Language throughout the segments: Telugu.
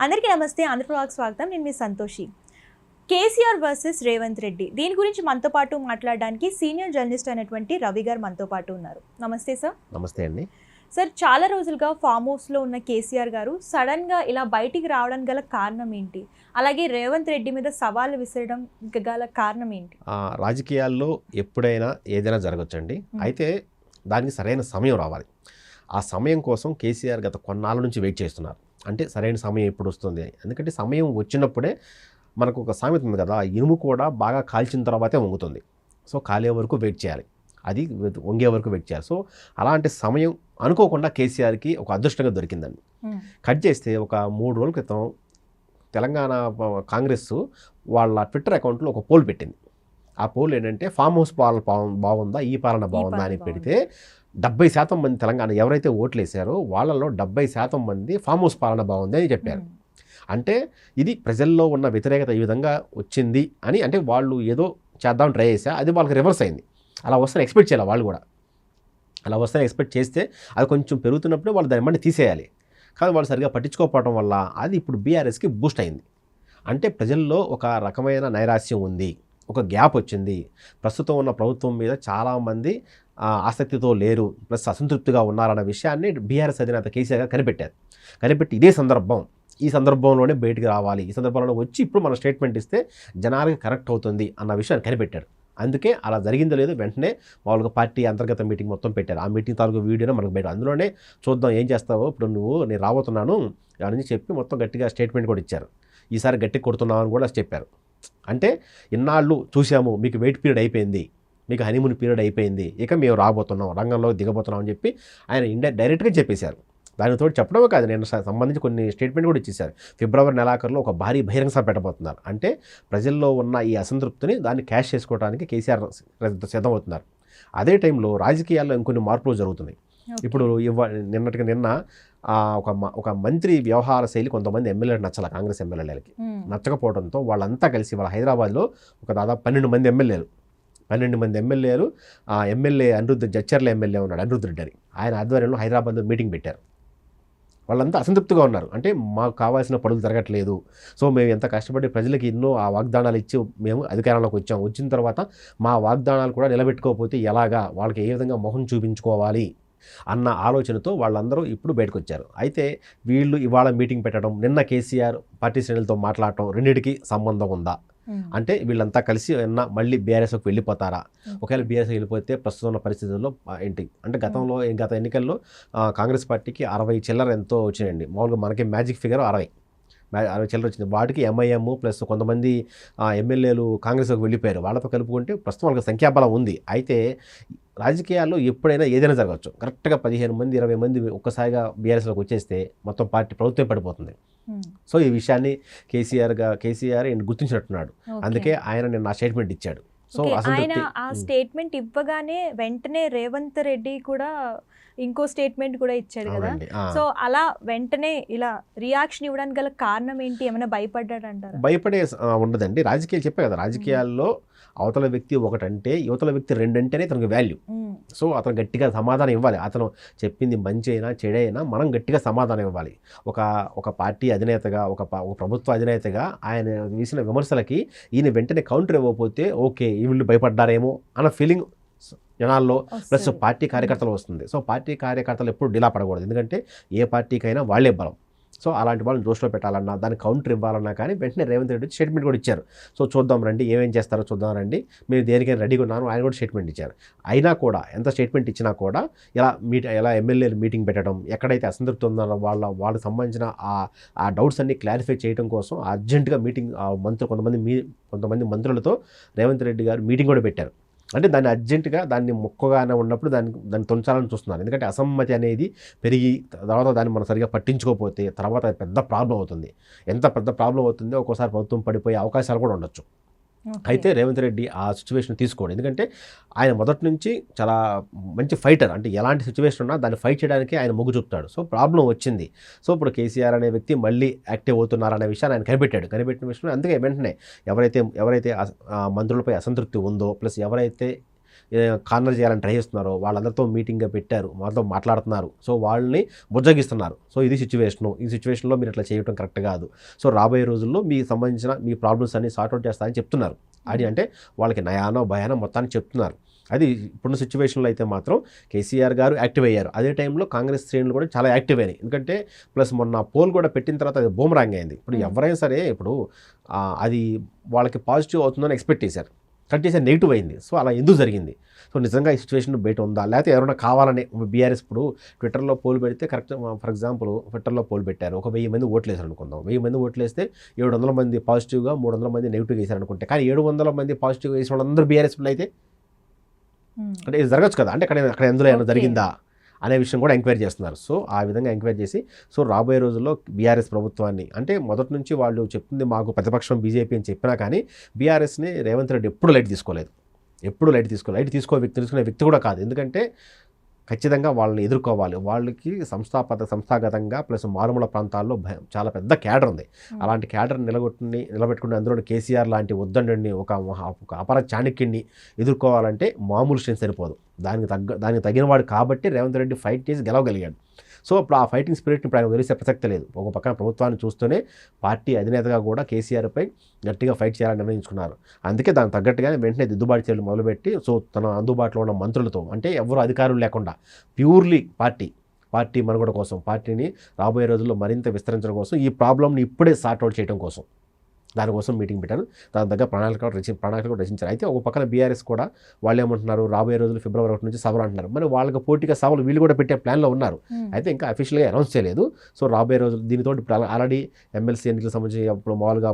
అందరికీ నమస్తే. ఆంధ్రప్రభకు స్వాగతం. నేను మీ సంతోషి. కేసీఆర్ వర్సెస్ రేవంత్ రెడ్డి, దీని గురించి మనతో పాటు మాట్లాడడానికి సీనియర్ జర్నలిస్ట్ అయినటువంటి రవి గారు మనతో పాటు ఉన్నారు. నమస్తే సార్. నమస్తే అండి. సార్, చాలా రోజులుగా ఫామ్ హౌస్లో ఉన్న కేసీఆర్ గారు సడన్గా ఇలా బయటికి రావడం గల కారణం ఏంటి? అలాగే రేవంత్ రెడ్డి మీద సవాళ్ళు విసరడం గల కారణం ఏంటి? రాజకీయాల్లో ఎప్పుడైనా ఏదైనా జరగచ్చండి. అయితే దానికి సరైన సమయం రావాలి. ఆ సమయం కోసం కేసీఆర్ గత కొన్నాళ్ళ నుంచి వెయిట్ చేస్తున్నారు. అంటే సరైన సమయం ఎప్పుడు వస్తుంది? ఎందుకంటే సమయం వచ్చినప్పుడే మనకు ఒక సామెత ఉంది కదా, ఇనుము కూడా బాగా కాల్చిన తర్వాతే వంగుతుంది. సో కాలే వరకు వెయిట్ చేయాలి, అది వంగే వరకు వెయిట్ చేయాలి. సో అలాంటి సమయం అనుకోకుండా కేసీఆర్కి ఒక అదృష్టంగా దొరికిందండి. కట్ చేస్తే ఒక 3 రోజుల క్రితం తెలంగాణ కాంగ్రెస్ వాళ్ళ ట్విట్టర్ అకౌంట్లో ఒక పోల్ పెట్టింది. ఆ పోల్ ఏంటంటే ఫామ్ హౌస్ పాలన బాగుందా, ఈ పాలన బాగుందా అని పెడితే 70% మంది తెలంగాణ ఎవరైతే ఓట్లు వేసారో వాళ్ళలో 70% మంది ఫామ్ హౌస్ పాలన బాగుంది అని చెప్పారు. అంటే ఇది ప్రజల్లో ఉన్న వ్యతిరేకత ఈ విధంగా వచ్చింది అని, అంటే వాళ్ళు ఏదో చేద్దాం ట్రై చేసా, అది వాళ్ళకి రివర్స్ అయింది. అలా వస్తే ఎక్స్పెక్ట్ చేయాలి వాళ్ళు కూడా. అలా వస్తే ఎక్స్పెక్ట్ చేస్తే అది కొంచెం పెరుగుతున్నప్పుడు వాళ్ళు దాన్ని మళ్ళీ తీసేయాలి. కానీ వాళ్ళు సరిగా పట్టించుకోకపోవడం వల్ల అది ఇప్పుడు బీఆర్ఎస్కి బూస్ట్ అయింది. అంటే ప్రజల్లో ఒక రకమైన నైరాశ్యం ఉంది, ఒక గ్యాప్ వచ్చింది. ప్రస్తుతం ఉన్న ప్రభుత్వం మీద చాలామంది ఆసక్తితో లేరు, ప్లస్ అసంతృప్తిగా ఉన్నారన్న విషయాన్ని బీఆర్ఎస్ అధినేత కేసీఆర్ గారు కనిపెట్టి ఇదే సందర్భం, ఈ సందర్భంలోనే బయటికి రావాలి, ఈ సందర్భంలో వచ్చి ఇప్పుడు మనం స్టేట్మెంట్ ఇస్తే జనాలకి కరెక్ట్ అవుతుంది అన్న విషయాన్ని కనిపెట్టారు. అందుకే అలా జరిగిందో లేదో వెంటనే మామూలుగా పార్టీ అంతర్గత మీటింగ్ మొత్తం పెట్టారు. ఆ మీటింగ్ తాలూకు వీడియోనే మనకు పెట్టారు. అందులోనే చూద్దాం ఏం చేస్తావో, ఇప్పుడు నేను రాబోతున్నాను అని చెప్పి మొత్తం గట్టిగా స్టేట్మెంట్ కూడా ఇచ్చారు. ఈసారి గట్టి కొడుతున్నావు అని కూడా చెప్పారు. అంటే ఇన్నాళ్ళు చూసాము, మీకు వెయిట్ పీరియడ్ అయిపోయింది, మీకు హనీమూన్ పీరియడ్ అయిపోయింది, ఇక మేము రాబోతున్నాం, రంగంలో దిగబోతున్నాం అని చెప్పి ఆయన డైరెక్ట్గా చెప్పేశారు. దానితో చెప్పడమే కాదు, నేను సంబంధించి కొన్ని స్టేట్మెంట్ కూడా ఇచ్చేశారు. ఫిబ్రవరి నెలాఖరులో ఒక భారీ బహిరంగ సభ పెట్టబోతున్నారు. అంటే ప్రజల్లో ఉన్న ఈ అసంతృప్తిని దాన్ని క్యాష్ చేసుకోవడానికి కేసీఆర్ సిద్ధమవుతున్నారు. అదే టైంలో రాజకీయాల్లో ఇంకొన్ని మార్పులు జరుగుతున్నాయి. ఇప్పుడు నిన్నటికి నిన్న ఒక మంత్రి వ్యవహార శైలి కొంతమంది ఎమ్మెల్యేలు నచ్చాల, కాంగ్రెస్ ఎమ్మెల్యేలకి నచ్చకపోవడంతో వాళ్ళంతా కలిసి వాళ్ళ హైదరాబాద్లో ఒక దాదాపు 12 మంది ఎమ్మెల్యేలు ఎమ్మెల్యే జడ్చర్ల ఎమ్మెల్యే ఉన్నాడు అనిరుద్ధ్ రెడ్డి అని, ఆయన ఆధ్వర్యంలో హైదరాబాద్లో మీటింగ్ పెట్టారు. వాళ్ళంతా అసంతృప్తిగా ఉన్నారు. అంటే మాకు కావాల్సిన పనులు జరగట్లేదు, సో మేము ఎంత కష్టపడి ప్రజలకి ఎన్నో ఆ వాగ్దానాలు ఇచ్చి మేము అధికారంలోకి వచ్చిన తర్వాత మా వాగ్దానాలు కూడా నిలబెట్టుకోకపోతే ఎలాగా, వాళ్ళకి ఏ విధంగా మొహం చూపించుకోవాలి అన్న ఆలోచనతో వాళ్ళందరూ ఇప్పుడు బయటకు వచ్చారు. అయితే వీళ్ళు ఇవాళ మీటింగ్ పెట్టడం, నిన్న కేసీఆర్ పార్టీ శ్రేణులతో మాట్లాడటం, రెండింటికి సంబంధం ఉందా? అంటే వీళ్ళంతా కలిసి మళ్ళీ బీఆర్ఎస్కి వెళ్ళిపోతారా? ఒకవేళ బీఆర్ఎస్కి వెళ్ళిపోతే ప్రస్తుతం ఉన్న పరిస్థితుల్లో ఏంటి అంటే, గత ఎన్నికల్లో కాంగ్రెస్ పార్టీకి 60 చిల్లర ఎంతో వచ్చినాయండి. మామూలుగా మనకి మ్యాజిక్ ఫిగర్ 60 చిల్లర వచ్చింది. వాటికి ఎంఐఎం ప్లస్ కొంతమంది ఎమ్మెల్యేలు కాంగ్రెస్కి వెళ్ళిపోయారు. వాళ్ళతో కలుపుకుంటే ప్రస్తుతం వాళ్ళకి సంఖ్యాబలం ఉంది. అయితే రాజకీయాల్లో ఎప్పుడైనా ఏదైనా జరగవచ్చు. కరెక్ట్గా 15 మంది 20 మంది ఒక్కసారిగా బీఆర్ఎస్లోకి వచ్చేస్తే మొత్తం ప్రభుత్వం పడిపోతుంది. సో ఈ విషయాన్ని కేసీఆర్ గుర్తించినట్టున్నాడు. అందుకే ఆయన నిన్న స్టేట్మెంట్ ఇచ్చాడు. సో ఆయన ఆ స్టేట్మెంట్ ఇవ్వగానే వెంటనే రేవంత్ రెడ్డి కూడా ఇంకో స్టేట్మెంట్ కూడా ఇచ్చాడు కదా. సో అలా వెంటనే ఇలా రియాక్షన్ ఇవ్వడానికి గల కారణం ఏంటి? ఏమైనా భయపడ్డాడంటారా? భయపడే ఉండదండి. రాజకీయాలు చెప్పే కదా, రాజకీయాల్లో అవతల వ్యక్తి ఒకటంటే యువతల వ్యక్తి రెండంటేనే తనకు వాల్యూ. సో అతను గట్టిగా సమాధానం ఇవ్వాలి. అతను చెప్పింది మంచి అయినా చెడైనా మనం గట్టిగా సమాధానం ఇవ్వాలి. ఒక పార్టీ అధినేతగా, ఒక ప్రభుత్వ అధినేతగా ఆయన వేసిన విమర్శలకి ఈయన వెంటనే కౌంటర్ ఇవ్వకపోతే ఓకే వీళ్ళు భయపడ్డారేమో అన్న ఫీలింగ్ జనాల్లో ప్లస్ పార్టీ కార్యకర్తలు వస్తుంది. సో పార్టీ కార్యకర్తలు ఎప్పుడు డిలా పడకూడదు, ఎందుకంటే ఏ పార్టీకైనా వాళ్ళే బలం. సో అలాంటి వాళ్ళని దృష్టిలో పెట్టాలన్నా, దానికి కౌంటర్ ఇవ్వాలన్నా కానీ వెంటనే రేవంత్ రెడ్డి స్టేట్మెంట్ కూడా ఇచ్చారు. సో చూద్దాం రండి, ఏమేం చేస్తారో చూద్దాం రండి, మీరు దేనికైనా రెడీగా ఉన్నాను ఆయన కూడా స్టేట్మెంట్ ఇచ్చారు. అయినా కూడా ఎంత స్టేట్మెంట్ ఇచ్చినా కూడా ఇలా ఎమ్మెల్యేలు మీటింగ్ పెట్టడం, ఎక్కడైతే అసంతృప్తి ఉందో వాళ్ళకి సంబంధించిన ఆ డౌట్స్ అన్ని క్లారిఫై చేయడం కోసం అర్జెంటుగా మీటింగ్ కొంతమంది మంత్రులతో రేవంత్ రెడ్డి గారు మీటింగ్ కూడా పెట్టారు. అంటే దాన్ని అర్జెంటుగా దాన్ని మొక్కగానే ఉన్నప్పుడు దాన్ని తొంచాలని చూస్తున్నారు. ఎందుకంటే అసమ్మతి అనేది పెరిగి తర్వాత దాన్ని మనం సరిగా పట్టించుకోకపోతే తర్వాత పెద్ద ప్రాబ్లం అవుతుంది. ఎంత పెద్ద ప్రాబ్లం అవుతుందో ఒక్కోసారి ప్రభుత్వం పడిపోయే అవకాశాలు కూడా ఉండొచ్చు. అయితే రేవంత్ రెడ్డి ఆ సిచ్యువేషన్ తీసుకోండి, ఎందుకంటే ఆయన మొదటి నుంచి చాలా మంచి ఫైటర్. అంటే ఎలాంటి సిచ్యువేషన్ ఉన్నా దాన్ని ఫైట్ చేయడానికి ఆయన మొగ్గు చూపుతాడు. సో ప్రాబ్లం వచ్చింది, సో ఇప్పుడు కేసీఆర్ అనే వ్యక్తి మళ్ళీ యాక్టివ్ అవుతున్నారనే విషయాన్ని ఆయన కనిపెట్టిన విషయం. అందుకే వెంటనే ఎవరైతే మంత్రులపై అసంతృప్తి ఉందో, ప్లస్ ఎవరైతే కార్నర్ చేయాలని ట్రై చేస్తున్నారో వాళ్ళందరితో మీటింగ్గా పెట్టారు, వాళ్ళతో మాట్లాడుతున్నారు. సో వాళ్ళని బుజ్జగిస్తున్నారు. సో ఇది సిచ్యువేషను, ఈ సిచ్యువేషన్లో మీరు ఇట్లా చేయడం కరెక్ట్ కాదు. సో రాబోయే రోజుల్లో మీకు సంబంధించిన మీ ప్రాబ్లమ్స్ అన్ని సార్ట్అవుట్ చేస్తారని చెప్తున్నారు. అది అంటే వాళ్ళకి నయానో భయానో మొత్తాన్ని చెప్తున్నారు. అది ఇప్పుడున్న సిచ్యువేషన్లో అయితే మాత్రం కేసీఆర్ గారు యాక్టివ్ అయ్యారు. అదే టైంలో కాంగ్రెస్ శ్రేణులు కూడా చాలా యాక్టివ్ అయినాయి. ఎందుకంటే ప్లస్ మొన్న పోల్ కూడా పెట్టిన తర్వాత అది బూమరాంగ్ అయింది. ఇప్పుడు ఎవరైనా సరే ఇప్పుడు అది వాళ్ళకి పాజిటివ్ అవుతుందని ఎక్స్పెక్ట్ చేశారు, కట్ చేసే నెగిటివ్ అయింది. సో అలా ఎందుకు జరిగింది? సో నిజంగా ఈ సిచ్యువేషన్ బయట ఉందా, లేకపోతే ఎవరైనా కావాలని బీఆర్ఎస్ ఇప్పుడు ట్విట్టర్లో పోల్ పెడితే కరెక్ట్, ఫర్ ఎగ్జాంపుల్ ట్విట్టర్లో పోల్ పెట్టారు, ఒక 1000 మంది ఓట్లు వేసారు అనుకుందాం. 1000 మంది ఓట్లు వేస్తే 700 మంది పాజిటివ్గా 300 మంది నెగిటివ్గా వేసారు అనుకుంటే, కానీ 700 మంది పాజిటివ్గా వేసిన వాళ్ళందరూ బీఆర్ఎస్లో అయితే అంటే ఇది జరగచ్చు కదా. అంటే అక్కడ ఎందులో ఏమైనా జరిగిందా అనే విషయం కూడా ఎంక్వైరీ చేస్తున్నారు. సో ఆ విధంగా ఎంక్వైరీ చేసి సో రాబోయే రోజుల్లో బీఆర్ఎస్ ప్రభుత్వాన్ని, అంటే మొదటి నుంచి వాళ్ళు చెప్తుంది మాకు ప్రతిపక్షం బీజేపీ అని చెప్పినా కానీ బీఆర్ఎస్ని రేవంత్ రెడ్డి ఎప్పుడు లైట్ తీసుకోలేదు. లైట్ తీసుకునే వ్యక్తి కూడా కాదు. ఎందుకంటే ఖచ్చితంగా వాళ్ళని ఎదుర్కోవాలి. వాళ్ళకి సంస్థాగతంగా ప్లస్ మారుమూల ప్రాంతాల్లో చాలా పెద్ద క్యాడర్ ఉంది. అలాంటి క్యాడర్ నిలబెట్టుకుని అందులో కేసీఆర్ లాంటి ఉద్దండుని ఒక అపర చాణక్యుడిని ఎదుర్కోవాలంటే మామూలు స్ట్రెంత్ సరిపోదు. దానికి తగినవాడు కాబట్టి రేవంత్ రెడ్డి ఫైట్ చేసి గెలవగలిగాడు. సో ఇప్పుడు ఆ ఫైటింగ్ స్పిరిట్ని ఇప్పుడు ఆయన వదిలేసే ప్రసక్తి లేదు. ఒక పక్కన ప్రభుత్వాన్ని చూస్తూనే పార్టీ అధినేతగా కూడా కేసీఆర్పై గట్టిగా ఫైట్ చేయాలని నిర్ణయించుకున్నారు. అందుకే దానికి తగ్గట్టుగానే వెంటనే దిద్దుబాటు చర్యలు మొదలుపెట్టి సో తన అందుబాటులో ఉన్న మంత్రులతో, అంటే ఎవరు అధికారులు లేకుండా ప్యూర్లీ పార్టీ మనుగడ కోసం, పార్టీని రాబోయే రోజుల్లో మరింత విస్తరించడం కోసం, ఈ ప్రాబ్లమ్ని ఇప్పుడే సార్ట్అవుట్ చేయడం కోసం దానికోసం మీటింగ్ పెట్టారు. దాని దగ్గర ప్రణాళిక కూడా రచించారు. అయితే ఒక పక్కన బీఆర్ఎస్ కూడా వాళ్ళు ఏమంటున్నారు, రాబోయే రోజులు ఫిబ్రవరి 1 నుంచి సభలు అంటున్నారు. మరి వాళ్ళకి పోటీగా సభలు వీళ్ళు కూడా పెట్టే ప్లాన్లో ఉన్నారు. అయితే ఇంకా అఫీషియల్గా అనౌన్స్ చేయలేదు. సో రాబోయే రోజులు దీనితో ఇప్పుడు ఆల్రెడీ ఎమ్మెల్సీ ఎన్నికలకు సంబంధించి ఇప్పుడు మామూలుగా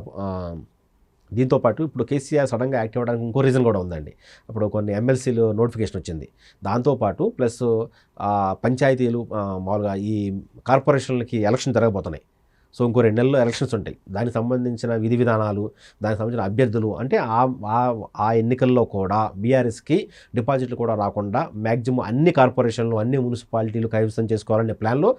దీంతోపాటు ఇప్పుడు కేసీఆర్ సడన్గా యాక్టివ్ అవ్వడానికి ఇంకో రీజన్ కూడా ఉందండి. ఇప్పుడు కొన్ని ఎమ్మెల్సీలు నోటిఫికేషన్ వచ్చింది. దాంతోపాటు ప్లస్ పంచాయతీలు మామూలుగా ఈ కార్పొరేషన్లకి ఎలక్షన్ జరగబోతున్నాయి. సో ఇంకో 2 నెలల్లో ఎలక్షన్స్ ఉంటాయి. దానికి సంబంధించిన విధి విధానాలు, దానికి సంబంధించిన అభ్యర్థులు, అంటే ఆ ఎన్నికల్లో కూడా బీఆర్ఎస్కి డిపాజిట్లు కూడా రాకుండా మ్యాక్సిమం అన్ని కార్పొరేషన్లు, అన్ని మున్సిపాలిటీలు కైవసం చేసుకోవాలనే ప్లాన్లో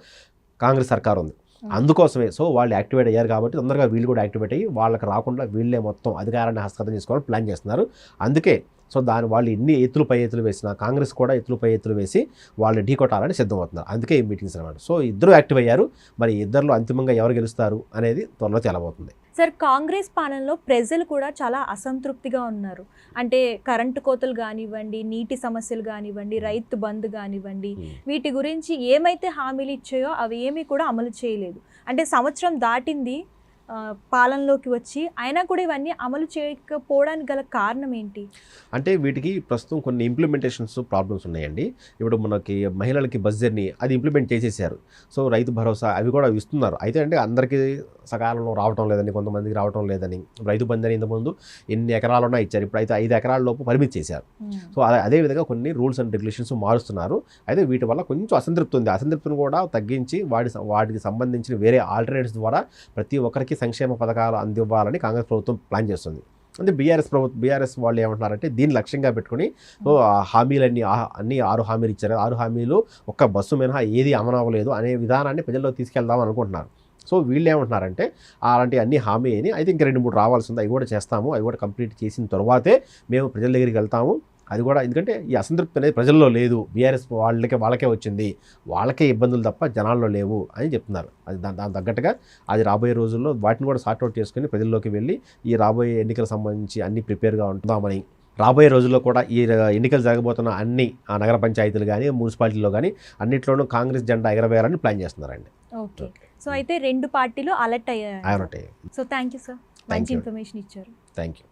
కాంగ్రెస్ సర్కార్ ఉంది. అందుకోసమే సో వాళ్ళు యాక్టివేట్ అయ్యారు కాబట్టి తొందరగా వీళ్ళు కూడా యాక్టివేట్ అయ్యి వాళ్ళకి రాకుండా వీళ్ళే మొత్తం అధికారాన్ని హస్తగతం చేసుకోవాలని ప్లాన్ చేస్తున్నారు. అందుకే సో వాళ్ళు ఎన్ని పై ఎత్తులు వేసినా కాంగ్రెస్ కూడా పై ఎత్తులు వేసి వాళ్ళని ఢీకొట్టాలని సిద్ధమవుతున్నారు. అందుకే ఈ మీటింగ్స్ అనమాట. సో ఇద్దరు యాక్టివ్ అయ్యారు. మరి ఇద్దరిలో అంతిమంగా ఎవరు గెలుస్తారు అనేది త్వరలో తేలబోతుంది. సార్, కాంగ్రెస్ పాలనలో ప్రజలు కూడా చాలా అసంతృప్తిగా ఉన్నారు. అంటే కరెంటు కోతలు కానివ్వండి, నీటి సమస్యలు కానివ్వండి, రైతు బంధు కానివ్వండి, వీటి గురించి ఏమైతే హామీలు ఇచ్చాయో అవి ఏమీ కూడా అమలు చేయలేదు. అంటే సంవత్సరం దాటింది పాలనలోకి వచ్చి, అయినా కూడా ఇవన్నీ అమలు చేయకపోవడానికి గల కారణం ఏంటి? అంటే వీటికి ప్రస్తుతం కొన్ని ఇంప్లిమెంటేషన్స్ ప్రాబ్లమ్స్ ఉన్నాయండి. ఇప్పుడు మనకి మహిళలకి బడ్జెట్ని అది ఇంప్లిమెంట్ చేసేసారు. సో రైతు భరోసా అవి కూడా ఇస్తున్నారు. అయితే అంటే అందరికీ సకాలంలో రావటం లేదని, కొంతమందికి రావటం లేదని, రైతు బంధు ఇంతకుముందు ఎన్ని ఎకరాలున్నా ఇచ్చారు, ఇప్పుడు అయితే 5 ఎకరాల లోపు పరిమితి చేశారు. సో అదేవిధంగా కొన్ని రూల్స్ అండ్ రెగ్యులేషన్స్ మారుస్తున్నారు. అయితే వీటి వల్ల కొంచెం అసంతృప్తి ఉంది. అసంతృప్తిని కూడా తగ్గించి వాటికి సంబంధించిన వేరే ఆల్టర్నేటివ్స్ ద్వారా ప్రతి ఒక్కరికి సంక్షేమ పథకాలు అందివ్వాలని కాంగ్రెస్ ప్రభుత్వం ప్లాన్ చేస్తుంది. అంటే బీఆర్ఎస్ వాళ్ళు ఏమంటున్నారంటే దీన్ని లక్ష్యంగా పెట్టుకుని సో హామీలన్నీ అన్ని 6 హామీలు ఇచ్చారు. 6 హామీలు ఒక్క బస్సు మినహా ఏది అమలవ్వలేదు అనే విధానాన్ని ప్రజల్లో తీసుకెళ్దాం అనుకుంటున్నారు. సో వీళ్ళు ఏమంటున్నారంటే అలాంటి అన్ని హామీ అని అయితే ఇంకా 2-3 రావాల్సింది, అవి కూడా చేస్తాము, అవి కూడా కంప్లీట్ చేసిన తర్వాతే మేము ప్రజల దగ్గరికి వెళ్తాము. అది కూడా ఎందుకంటే ఈ అసంతృప్తి అనేది ప్రజల్లో లేదు, బీఆర్ఎస్ వాళ్ళకే వచ్చింది, వాళ్ళకే ఇబ్బందులు తప్ప జనాల్లో లేవు అని చెప్తున్నారు. అది దాని తగ్గట్టుగా అది రాబోయే రోజుల్లో వాటిని కూడా సార్ట్అవుట్ చేసుకుని ప్రజల్లోకి వెళ్ళి ఈ రాబోయే ఎన్నికలకు సంబంధించి అన్ని ప్రిపేర్గా ఉంటుందామని, రాబోయే రోజుల్లో కూడా ఈ ఎన్నికలు జరగబోతున్న అన్ని నగర పంచాయతీలు కానీ మున్సిపాలిటీలో కానీ అన్నింటిలోనూ కాంగ్రెస్ జెండా ఎగరవేయాలని ప్లాన్ చేస్తున్నారండి. ఓకే, సో అయితే 2 పార్టీలు అలర్ట్ అయ్యాయి. సో థ్యాంక్ యూ సార్, మంచి ఇన్ఫర్మేషన్ ఇచ్చారు. Thank you.